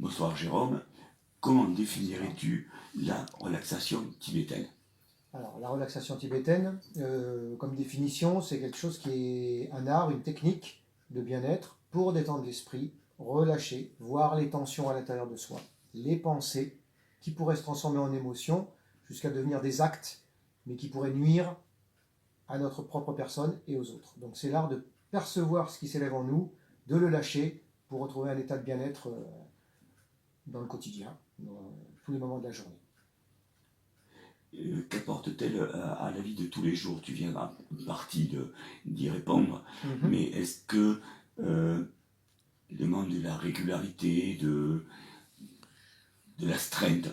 Bonsoir Jérôme, comment définirais-tu la relaxation tibétaine? Alors, la relaxation tibétaine, comme définition, c'est quelque chose qui est un art, une technique de bien-être pour détendre l'esprit, relâcher, voir les tensions à l'intérieur de soi, les pensées qui pourraient se transformer en émotions jusqu'à devenir des actes, mais qui pourraient nuire à notre propre personne et aux autres. Donc, c'est l'art de percevoir ce qui s'élève en nous, de le lâcher pour retrouver un état de bien-être dans le quotidien, dans tous les moments de la journée. Qu'apporte-t-elle à la vie de tous les jours? Tu viens en partie d'y répondre, mais est-ce que demande de la régularité, de l'astreinte,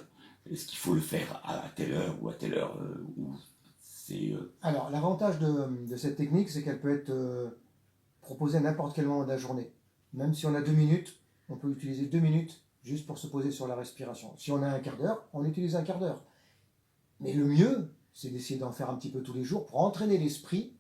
est-ce qu'il faut le faire à telle heure ou à telle heure ou c'est, Alors, l'avantage de cette technique, c'est qu'elle peut être proposée à n'importe quel moment de la journée. Même si on a 2 minutes, on peut utiliser 2 minutes juste pour se poser sur la respiration. Si on a un quart d'heure, on utilise un quart d'heure. Mais le mieux, c'est d'essayer d'en faire un petit peu tous les jours pour entraîner l'esprit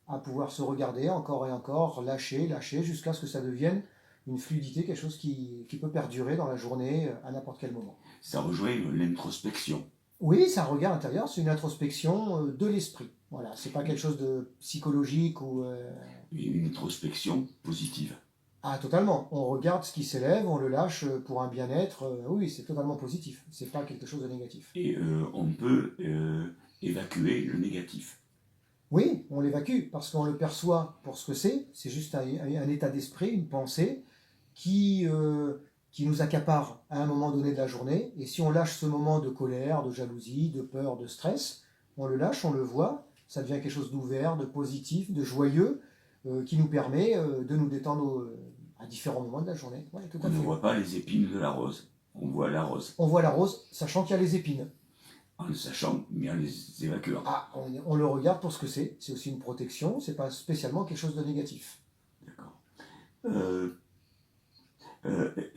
à pouvoir se regarder encore et encore, lâcher, lâcher, jusqu'à ce que ça devienne une fluidité, quelque chose qui peut perdurer dans la journée à n'importe quel moment. ça rejoint l'introspection? Oui, c'est un regard intérieur, c'est une introspection de l'esprit. Voilà, c'est pas quelque chose de psychologique ou. Une introspection positive. Ah, totalement. On regarde ce qui s'élève, on le lâche pour un bien-être. Oui, c'est totalement positif. C'est pas quelque chose de négatif. Et on peut évacuer le négatif. Oui, on l'évacue parce qu'on le perçoit pour ce que c'est. C'est juste un état d'esprit, une pensée qui nous accapare à un moment donné de la journée. Et si on lâche ce moment de colère, de jalousie, de peur, de stress, on le lâche, on le voit, ça devient quelque chose d'ouvert, de positif, de joyeux, qui nous permet de nous détendre à différents moments de la journée. Ouais, tout On à ne fait. voit pas les épines de la rose, on voit la rose. On voit la rose, sachant qu'il y a les épines. En le sachant, mais en les évacuant. Ah, on le regarde pour ce que c'est. C'est aussi une protection, c'est pas spécialement quelque chose de négatif. D'accord.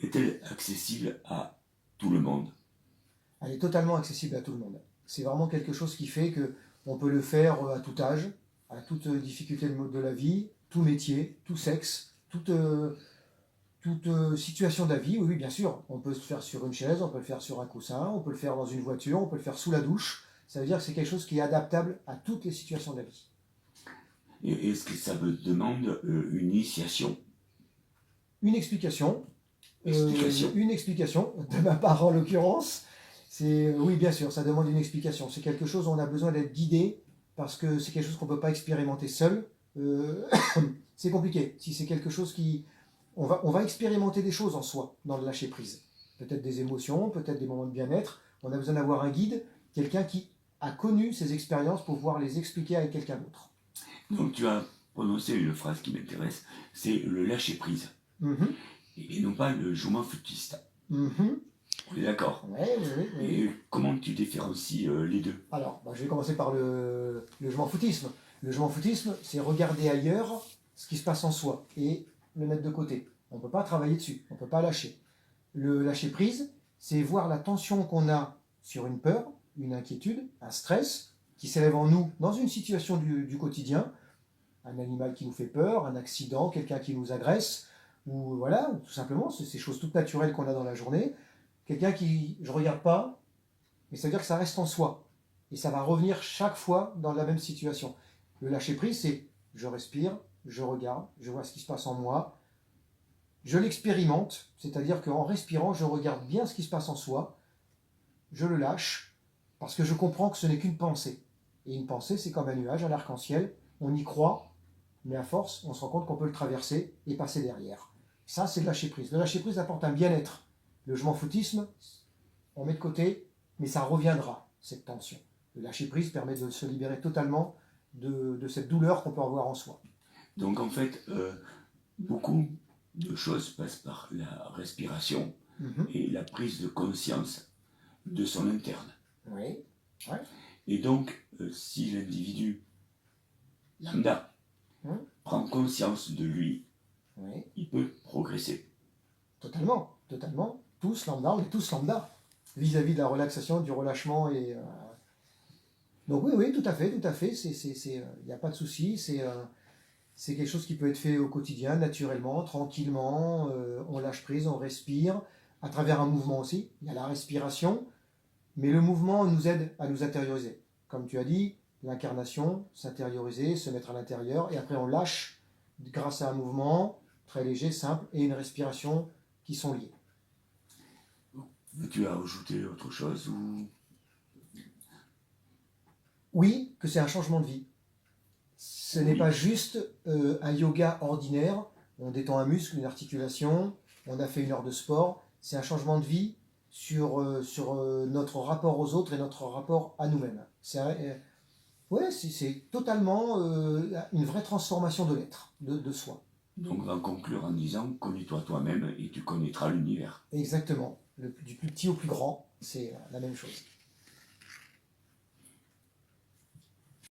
Est-elle accessible à tout le monde? Elle est totalement accessible à tout le monde. C'est vraiment quelque chose qui fait que on peut le faire à tout âge, à toute difficulté de la vie, tout métier, tout sexe, toute situation de la vie. Oui, oui, bien sûr. On peut se faire sur une chaise, on peut le faire sur un coussin, on peut le faire dans une voiture, on peut le faire sous la douche. Ça veut dire que c'est quelque chose qui est adaptable à toutes les situations de la vie. Et est-ce que ça me demande une initiation? Une explication. Explication. Une explication, de ma part en l'occurrence. Oui, bien sûr, ça demande une explication. C'est quelque chose où on a besoin d'être guidé parce que c'est quelque chose qu'on ne peut pas expérimenter seul. C'est compliqué. Si c'est quelque chose qui. On va expérimenter des choses en soi dans le lâcher prise. Peut-être des émotions, peut-être des moments de bien-être. On a besoin d'avoir un guide, quelqu'un qui a connu ces expériences pour pouvoir les expliquer avec quelqu'un d'autre. Donc tu as prononcé une phrase qui m'intéresse, c'est le lâcher-prise. Et non pas le jouement foutiste. On est d'accord? Oui, oui, oui. Et comment tu différencies les deux? Alors, je vais commencer par le je m'en foutisme. Le je m'en foutisme, c'est regarder ailleurs ce qui se passe en soi et le mettre de côté. On ne peut pas travailler dessus, on ne peut pas lâcher. Le lâcher prise, c'est voir la tension qu'on a sur une peur, une inquiétude, un stress qui s'élève en nous dans une situation du quotidien, un animal qui nous fait peur, un accident, quelqu'un qui nous agresse, ou voilà, tout simplement, c'est ces choses toutes naturelles qu'on a dans la journée. Quelqu'un qui, je regarde pas, mais ça veut dire que ça reste en soi. Et ça va revenir chaque fois dans la même situation. Le lâcher prise, c'est je respire, je regarde, je vois ce qui se passe en moi, je l'expérimente, c'est-à-dire qu'en respirant, je regarde bien ce qui se passe en soi, je le lâche, parce que je comprends que ce n'est qu'une pensée. Et une pensée, c'est comme un nuage, un arc-en-ciel, on y croit, mais à force, on se rend compte qu'on peut le traverser et passer derrière. Ça, c'est le lâcher prise. Le lâcher prise apporte un bien-être. Le je m'en foutisme, on met de côté, mais ça reviendra, cette tension. Le lâcher prise permet de se libérer totalement de cette douleur qu'on peut avoir en soi. Donc en fait, beaucoup de choses passent par la respiration et la prise de conscience de son interne. Oui. Ouais. Et donc, si l'individu lambda prend conscience de lui, il peut progresser. Totalement, totalement. Tous lambda, on est tous lambda vis-à-vis de la relaxation, du relâchement et donc oui, tout à fait, tout à fait. Il n'y a pas de souci. C'est quelque chose qui peut être fait au quotidien, naturellement, tranquillement. On lâche prise, on respire. à travers un mouvement aussi. Il y a la respiration, mais le mouvement nous aide à nous intérioriser. Comme tu as dit, l'incarnation, s'intérioriser, se mettre à l'intérieur, et après on lâche grâce à un mouvement très léger, simple, et une respiration qui sont liés. Veux-tu ajouter autre chose ou... Oui, que c'est un changement de vie. Ce n'est pas juste un yoga ordinaire, on détend un muscle, une articulation, on a fait une heure de sport. C'est un changement de vie sur notre rapport aux autres et notre rapport à nous-mêmes. Ouais, c'est totalement une vraie transformation de l'être, de soi. Donc on va conclure en disant connais-toi toi-même et tu connaîtras l'univers. Exactement. Du plus petit au plus grand, c'est la même chose.